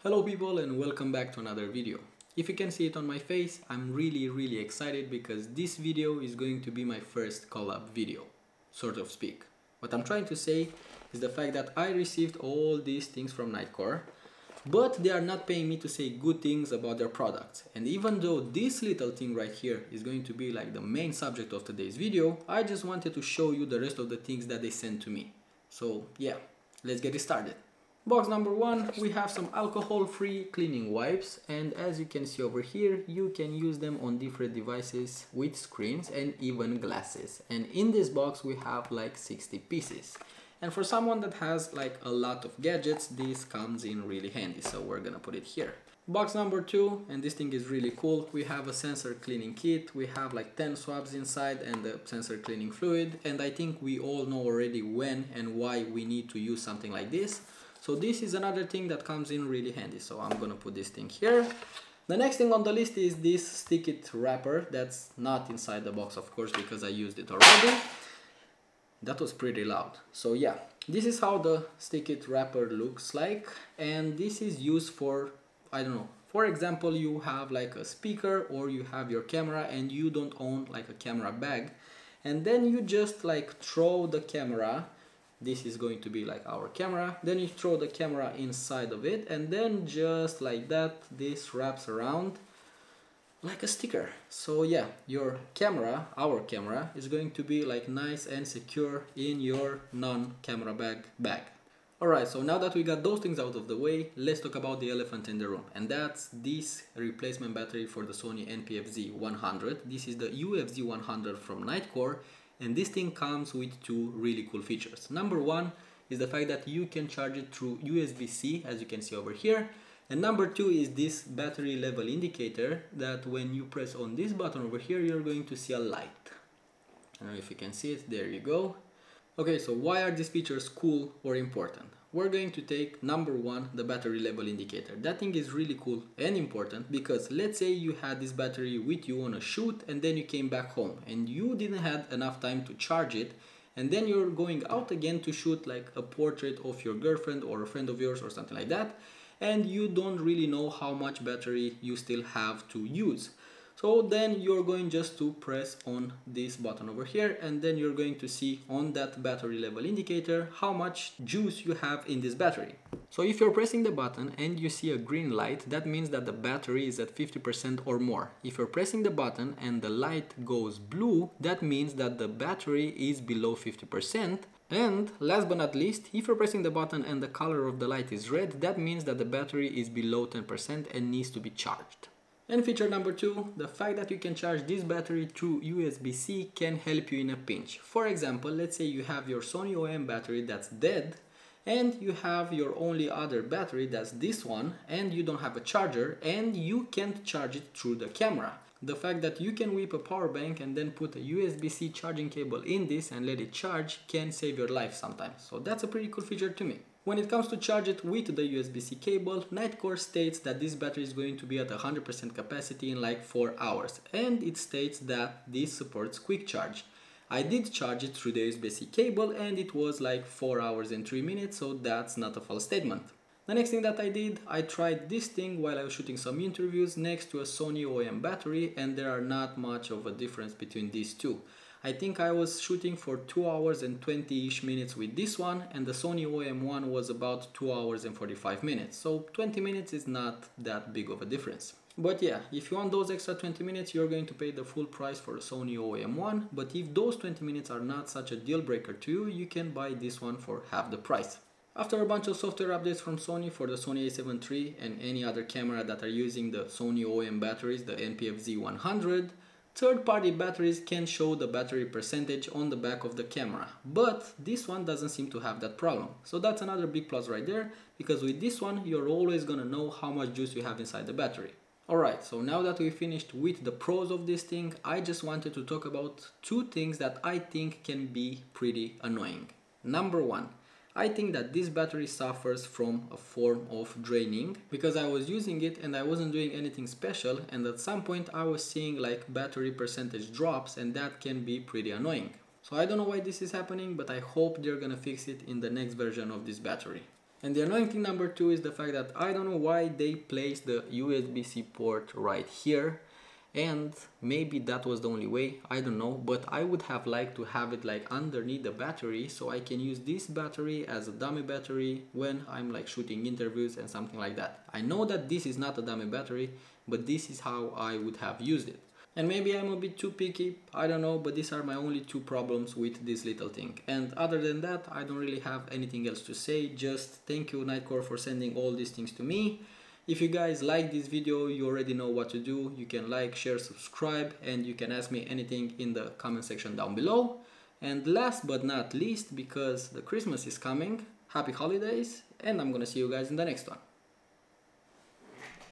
Hello people and welcome back to another video. If you can see it on my face, I'm really excited because this video is going to be my first collab video, sort of speak. What I'm trying to say is the fact that I received all these things from Nitecore, but they are not paying me to say good things about their products. And even though this little thing right here is going to be like the main subject of today's video, I just wanted to show you the rest of the things that they sent to me. So yeah, let's get it started. Box number one, we have some alcohol-free cleaning wipes, and as you can see over here, you can use them on different devices with screens and even glasses. And in this box we have like 60 pieces. And for someone that has like a lot of gadgets, this comes in really handy, so we're gonna put it here. Box number two, and this thing is really cool, we have a sensor cleaning kit. We have like 10 swabs inside and the sensor cleaning fluid, and I think we all know already when and why we need to use something like this. So this is another thing that comes in really handy, so I'm gonna put this thing here. The next thing on the list is this stick it wrapper. That's not inside the box, of course, because I used it already. That was pretty loud. So yeah, this is how the stick it wrapper looks like, and this is used for, I don't know, for example, you have like a speaker or you have your camera and you don't own like a camera bag, and then you just like throw the camera. This is going to be like our camera, then you throw the camera inside of it, and then just like that, this wraps around like a sticker. So yeah, your camera, our camera, is going to be like nice and secure in your non-camera bag. Alright, so now that we got those things out of the way, let's talk about the elephant in the room, and that's this replacement battery for the Sony NP-FZ100. This is the UFZ100 from Nitecore. And this thing comes with two really cool features. Number one is the fact that you can charge it through USB-C, as you can see over here. And number two is this battery level indicator that when you press on this button over here, you're going to see a light. I don't know if you can see it, there you go. Okay, so why are these features cool or important? We're going to take number one, the battery level indicator. That thing is really cool and important because let's say you had this battery with you on a shoot and then you came back home and you didn't have enough time to charge it, and then you're going out again to shoot like a portrait of your girlfriend or a friend of yours or something like that, and you don't really know how much battery you still have to use. So then you're going just to press on this button over here, and then you're going to see on that battery level indicator how much juice you have in this battery. So if you're pressing the button and you see a green light, that means that the battery is at 50% or more. If you're pressing the button and the light goes blue, that means that the battery is below 50%. And last but not least, if you're pressing the button and the color of the light is red, that means that the battery is below 10% and needs to be charged. And feature number two, the fact that you can charge this battery through USB-C can help you in a pinch. For example, let's say you have your Sony OM battery that's dead, and you have your only other battery that's this one, and you don't have a charger, and you can't charge it through the camera. The fact that you can whip a power bank and then put a USB-C charging cable in this and let it charge can save your life sometimes. So that's a pretty cool feature to me. When it comes to charge it with the USB-C cable, Nitecore states that this battery is going to be at 100% capacity in like 4 hours, and it states that this supports quick charge. I did charge it through the USB-C cable and it was like 4 hours and 3 minutes, so that's not a false statement. The next thing that I did, I tried this thing while I was shooting some interviews next to a Sony OM battery, and there are not much of a difference between these two. I think I was shooting for 2 hours and 20-ish minutes with this one, and the Sony OM one was about 2 hours and 45 minutes. So 20 minutes is not that big of a difference. But yeah, if you want those extra 20 minutes, you're going to pay the full price for the Sony OM one. But if those 20 minutes are not such a deal breaker to you, you can buy this one for half the price. After a bunch of software updates from Sony for the Sony a7 III and any other camera that are using the Sony OM batteries, the NP-FZ100, third-party batteries can show the battery percentage on the back of the camera, but this one doesn't seem to have that problem. So that's another big plus right there, because with this one you're always gonna know how much juice you have inside the battery. Alright, so now that we finished with the pros of this thing, I just wanted to talk about two things that I think can be pretty annoying. Number one, I think that this battery suffers from a form of draining because I was using it and I wasn't doing anything special, and at some point I was seeing like battery percentage drops, and that can be pretty annoying. So I don't know why this is happening, but I hope they're gonna fix it in the next version of this battery. And the annoying thing number 2 is the fact that I don't know why they placed the USB-C port right here, and maybe that was the only way, I don't know, but I would have liked to have it like underneath the battery so I can use this battery as a dummy battery when I'm like shooting interviews and something like that. I know that this is not a dummy battery, but this is how I would have used it. And maybe I'm a bit too picky, I don't know, but these are my only 2 problems with this little thing. And other than that, I don't really have anything else to say, just thank you Nitecore for sending all these things to me. If you guys like this video, you already know what to do. You can like, share, subscribe, and you can ask me anything in the comment section down below. And last but not least, because the Christmas is coming, happy holidays, and I'm gonna see you guys in the next one.